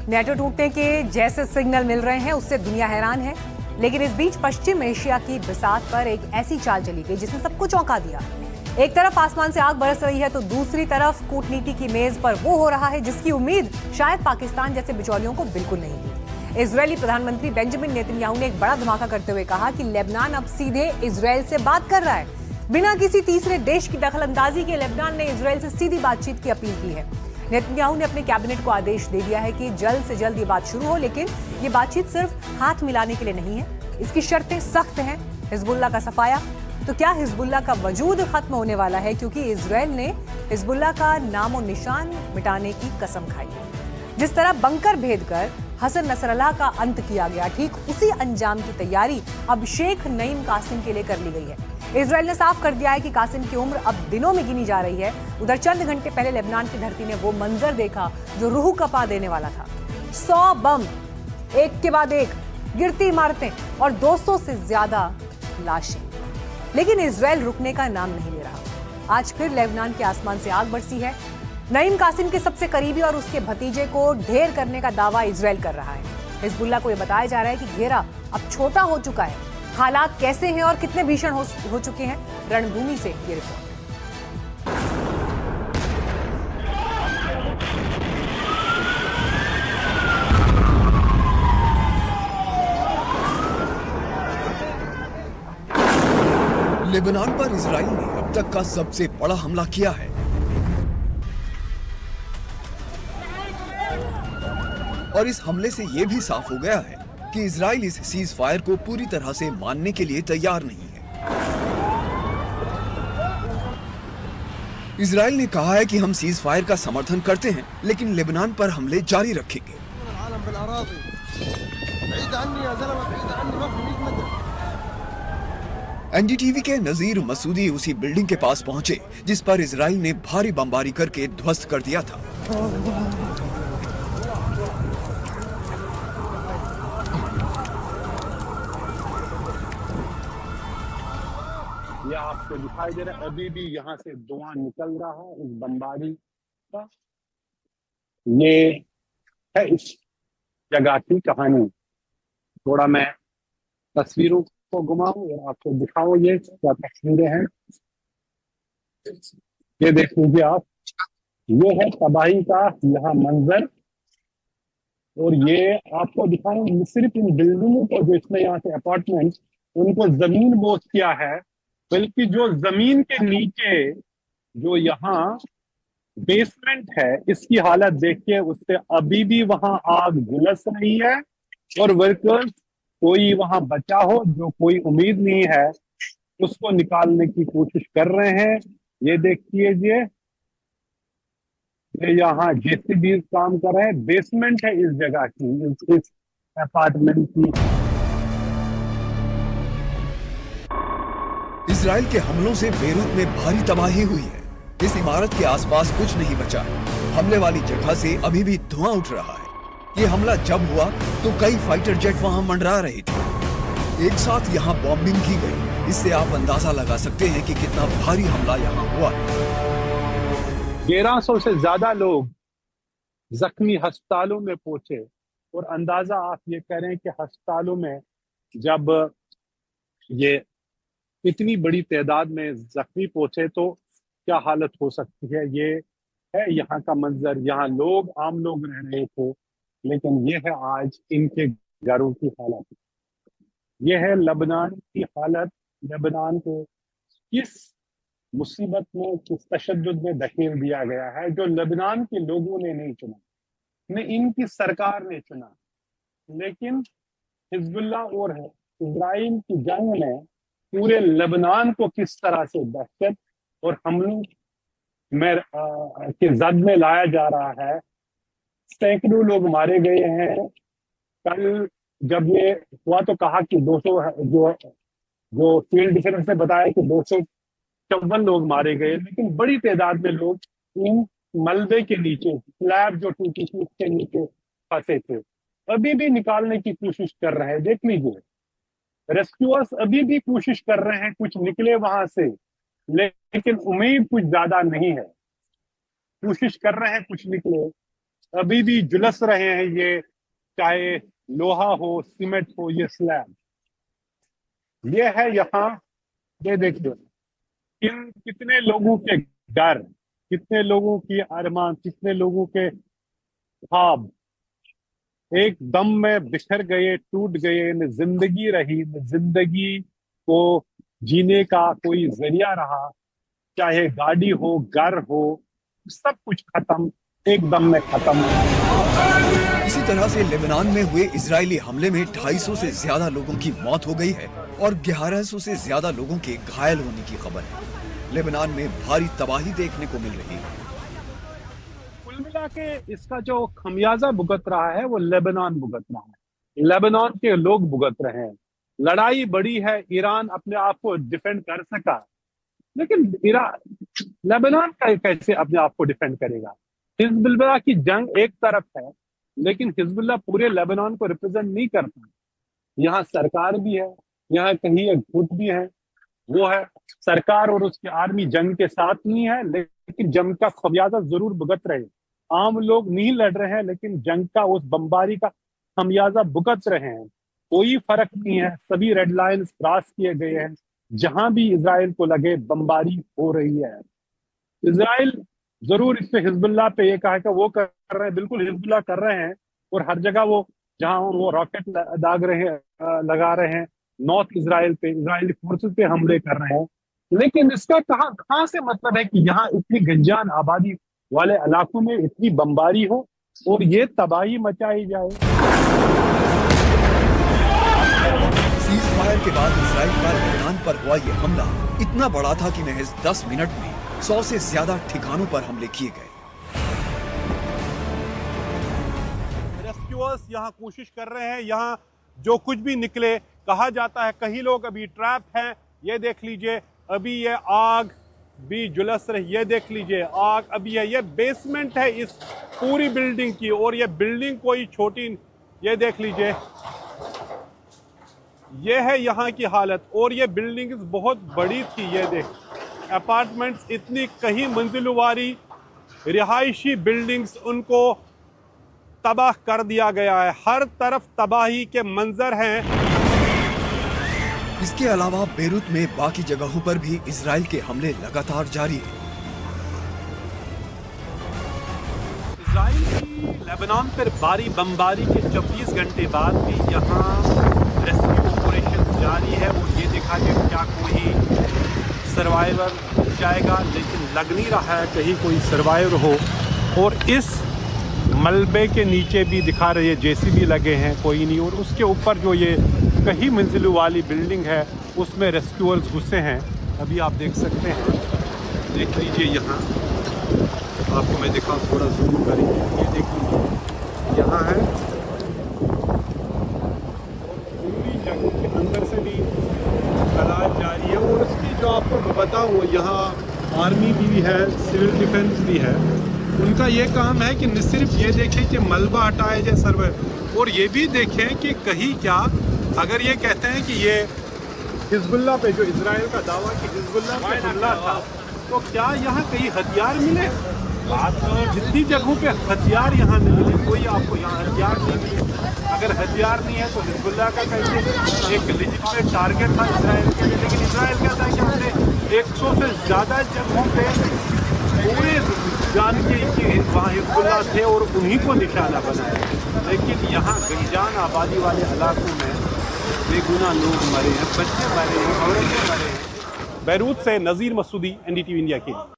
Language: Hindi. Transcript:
नेटो टूटने के जैसे सिग्नल मिल रहे हैं, उससे दुनिया हैरान है। लेकिन इस बीच पश्चिम एशिया की बिसात पर एक ऐसी चाल चली गई जिसने सबको चौंका दिया। एक तरफ आसमान से आग बरस रही है तो दूसरी तरफ कूटनीति की मेज पर वो हो रहा है जिसकी उम्मीद शायद पाकिस्तान जैसे बिचौलियों को बिल्कुल नहीं थी। इजरायली प्रधानमंत्री बेंजामिन नेतन्याहू ने एक बड़ा धमाका करते हुए कहा कि लेबनान अब सीधे इजरायल से बात कर रहा है। बिना किसी तीसरे देश की दखलंदाजी के लेबनान ने इजरायल से सीधी बातचीत की अपील की है। नेतन्याहू ने अपने कैबिनेट को आदेश दे दिया है कि जल्द से जल्द ये बात शुरू हो, लेकिन ये बातचीत सिर्फ हाथ मिलाने के लिए नहीं है। इसकी शर्तें सख्त हैं। हिजबुल्लाह का सफाया, तो क्या हिजबुल्लाह का वजूद खत्म होने वाला है क्योंकि इजरायल ने हिजबुल्लाह का नामो निशान मिटाने की कसम खाई है। जिस तरह बंकर भेद कर हसन नसरल्लाह का अंत किया गया, ठीक उसी अंजाम की तैयारी अब शेख नईम कासिम के लिए कर ली गई है। इजरायल ने साफ कर दिया है कि कासिम की उम्र अब दिनों में गिनी जा रही है। उधर चंद घंटे पहले लेबनान की धरती ने वो मंजर देखा जो रूह कपा देने वाला था। 100 बम एक के बाद एक, गिरती इमारतें और 200 से ज्यादा लाशें। लेकिन इजरायल रुकने का नाम नहीं ले रहा। आज फिर लेबनान के आसमान से आग बरसी है। नईम कासिम के सबसे करीबी और उसके भतीजे को ढेर करने का दावा इजरायल कर रहा है। हिजबुल्लाह को यह बताया जा रहा है कि घेरा अब छोटा हो चुका है। हालात कैसे हैं और कितने भीषण हो चुके हैं, रणभूमि से ये रिपोर्ट। लेबनान पर इजराइल ने अब तक का सबसे बड़ा हमला किया है और इस हमले से यह भी साफ हो गया है कि इजराइल इस सीज फायर को पूरी तरह से मानने के लिए तैयार नहीं है। इजराइल ने कहा है कि हम सीज फायर का समर्थन करते हैं, लेकिन लेबनान पर हमले जारी रखेंगे। एनडीटीवी के नजीर मसूदी उसी बिल्डिंग के पास पहुंचे जिस पर इजराइल ने भारी बमबारी करके ध्वस्त कर दिया था। ये आपको दिखाई दे रहा है, अभी भी यहाँ से धुआं निकल रहा है इस बमबारी का। ये है इस जगह की कहानी। थोड़ा मैं तस्वीरों को घुमाऊं और आपको दिखाऊं ये क्या तस्वीरें हैं। ये देख लीजिए आप, ये है तबाही का यहाँ मंजर। और ये आपको दिखाऊं सिर्फ इन बिल्डिंगों को, जो इसमें यहाँ से अपार्टमेंट, उनको जमीन बोझ किया है, बल्कि जो जमीन के नीचे जो यहाँ बेसमेंट है, इसकी हालत देखिए। उससे अभी भी वहां आग झुलस रही है और वर्कर्स, कोई वहां बचा हो जो कोई उम्मीद नहीं है, उसको निकालने की कोशिश कर रहे हैं। ये देखिए, ये यहाँ जेसीबी काम कर रहे हैं। बेसमेंट है इस जगह की, इस अपार्टमेंट की। इजराइल के हमलों से बेरूत में भारी तबाही हुई है। इस इमारत के आसपास कुछ नहीं बचा है। हमले वाली जगह से अभी भी धुआं उठ रहा है। ये हमला जब हुआ तो कई फाइटर जेट वहां मंडरा रहे थे। एक साथ यहाँ बॉम्बिंग की गई। इससे आप अंदाजा लगा सकते हैं कि कितना भारी हमला यहाँ हुआ है। 1100 से ज्यादा लोग जख्मी अस्पतालों में पहुंचे और अंदाजा आप ये करें कि अस्पतालों में जब ये इतनी बड़ी तादाद में जख्मी पहुंचे तो क्या हालत हो सकती है। ये है यहाँ का मंजर। यहाँ लोग, आम लोग रह रहे थे, लेकिन ये है आज इनके घरों की हालत। ये है लेबनान की हालत। लेबनान को किस मुसीबत में, किस तशद्दुद में धकेल दिया गया है, जो लेबनान के लोगों ने नहीं चुना, न इनकी सरकार ने चुना, लेकिन हिजबुल्लाह और इजराइल की जंग ने पूरे लेबनान को किस तरह से दहशत और हमलों में के जद में लाया जा रहा है। सैकड़ों लोग मारे गए हैं। कल जब ये हुआ तो कहा कि 200, जो फील्ड डिफेंस ने बताया कि 254 लोग मारे गए, लेकिन बड़ी तादाद में लोग इन मलबे के नीचे, स्लैब जो टूटी थी उसके नीचे फंसे थे। अभी भी निकालने की कोशिश कर रहे हैं। देख लीजिए, रेस्क्यूअर्स अभी भी कोशिश कर रहे हैं कुछ निकले वहां से, लेकिन उम्मीद कुछ ज्यादा नहीं है। कोशिश कर रहे हैं कुछ निकले, अभी भी झुलस रहे हैं, ये चाहे लोहा हो, सीमेंट हो, ये स्लैब। ये है यहाँ, ये देखिए कितने लोगों के घर, कितने लोगों की अरमान, कितने लोगों के ख्वाब एक दम में बिखर गए, टूट गए। न जिंदगी रही, न जिंदगी को जीने का कोई जरिया रहा। चाहे गाड़ी हो, घर हो, सब कुछ खत्म, एक दम में खत्म। इसी तरह से लेबनान में हुए इजरायली हमले में 250 से ज्यादा लोगों की मौत हो गई है और 1100 से ज्यादा लोगों के घायल होने की खबर है। लेबनान में भारी तबाही देखने को मिल रही है। कुल मिला के इसका जो खमियाजा भुगत रहा है वो लेबनान भुगत रहा है, लेबनान के लोग भुगत रहे हैं। लड़ाई बड़ी है, ईरान अपने आप को डिफेंड कर सका, लेकिन ईरान लेबनान का कैसे अपने आप को डिफेंड करेगा? हिजबुल्लाह की जंग एक तरफ है, लेकिन हिजबुल्लाह पूरे लेबनान को रिप्रेजेंट नहीं करता। यहाँ सरकार भी है, यहाँ कहीं एक गुट भी है, वो है सरकार और उसकी आर्मी जंग के साथ नहीं है, लेकिन जंग का खमियाजा जरूर भुगत रहे। आम लोग नहीं लड़ रहे हैं, लेकिन जंग का उस बमबारी का खमियाजा भुगत रहे हैं। कोई फर्क नहीं है, सभी रेड लाइन्स क्रॉस किए गए हैं। जहां भी इजराइल को लगे बमबारी हो रही है। इजराइल जरूर इस पे हिजबुल्लाह पे ये कहा कि वो कर रहे हैं, बिल्कुल हिजबुल्लाह कर रहे हैं, और हर जगह वो जहां वो रॉकेट लगा रहे हैं नॉर्थ इजराइल पे, इजरायली फोर्सेस पे हमले कर रहे हैं। लेकिन इसका कहां से मतलब है कि यहाँ इतनी गंजान आबादी वाले इलाकों में इतनी बमबारी हो और ये तबाही मचाई जाए। सीज फायर के बाद इजराइल का लेबनान पर हुआ ये हमला इतना बड़ा था कि महज 10 मिनट में 100 से ज्यादा ठिकानों पर हमले किए गए। रेस्क्यूअर्स यहाँ कोशिश कर रहे हैं, यहाँ जो कुछ भी निकले। कहा जाता है कई लोग अभी ट्रैप हैं। ये देख लीजिए, अभी ये आग भी झुलस रही, ये देख लीजिए आग अभी है। ये बेसमेंट है इस पूरी बिल्डिंग की, और ये बिल्डिंग कोई छोटी, ये देख लीजिए, ये है यहाँ की हालत। और ये बिल्डिंग बहुत बड़ी थी, ये देख, अपार्टमेंट्स इतनी कहीं मंजिलों वाली रिहायशी बिल्डिंग्स, उनको तबाह कर दिया गया है। हर तरफ तबाही के मंजर हैं। इसके अलावा बेरूत में बाकी जगहों पर भी इजराइल के हमले लगातार जारी हैं। इजराइल की लेबनान पर भारी बमबारी के 24 घंटे बाद भी यहाँ रेस्क्यू ऑपरेशन जारी है, और ये देखा कि क्या कोई सर्वाइवर जाएगा, लेकिन लग नहीं रहा है कहीं कोई सर्वाइवर हो। और इस मलबे के नीचे भी दिखा रहे हैं जेसीबी लगे हैं, कोई नहीं। और उसके ऊपर जो ये कई मंजिलों वाली बिल्डिंग है, उसमें रेस्क्यूअर्स घुसे हैं। अभी आप देख सकते हैं, देख लीजिए यहाँ, आपको मैं दिखाऊँ, थोड़ा जूम करेंगे, ये देख लीजिए यहाँ है। पूरी जगह के अंदर से भी तलाश जारी है। और उसकी जो आपको बताऊँ, यहाँ आर्मी भी है, सिविल डिफेंस भी है। उनका ये काम है कि न सिर्फ ये देखें कि मलबा हटाया जाए सर्वे, और ये भी देखें कि कहीं क्या, अगर ये कहते हैं कि ये हिजबुल्लाह पे, जो इजराइल का दावा कि हिजबुल्लाह पे हमला था, तो क्या यहाँ कहीं हथियार मिले? जितनी जगहों पे हथियार यहाँ नहीं मिले, कोई आपको यहाँ हथियार नहीं मिले। अगर हथियार नहीं है तो हिजबुल्लाह का कैसे एक लेजिटिमेट टारगेट था इजराइल के लिए। लेकिन इजराइल कहता है कि हमने 100 से ज़्यादा जगहों पे पूरे जान के कि वहाँ हिजबुल्लाह थे और उन्हीं को निशाना बनाया। लेकिन यहाँ गंजान आबादी वाले इलाकों में बेगुनाह लोग मरे हैं, बच्चे मरे हैं, औरतें मरे हैं। बैरूत से नज़ीर मसूदी, NDTV इंडिया के लिए।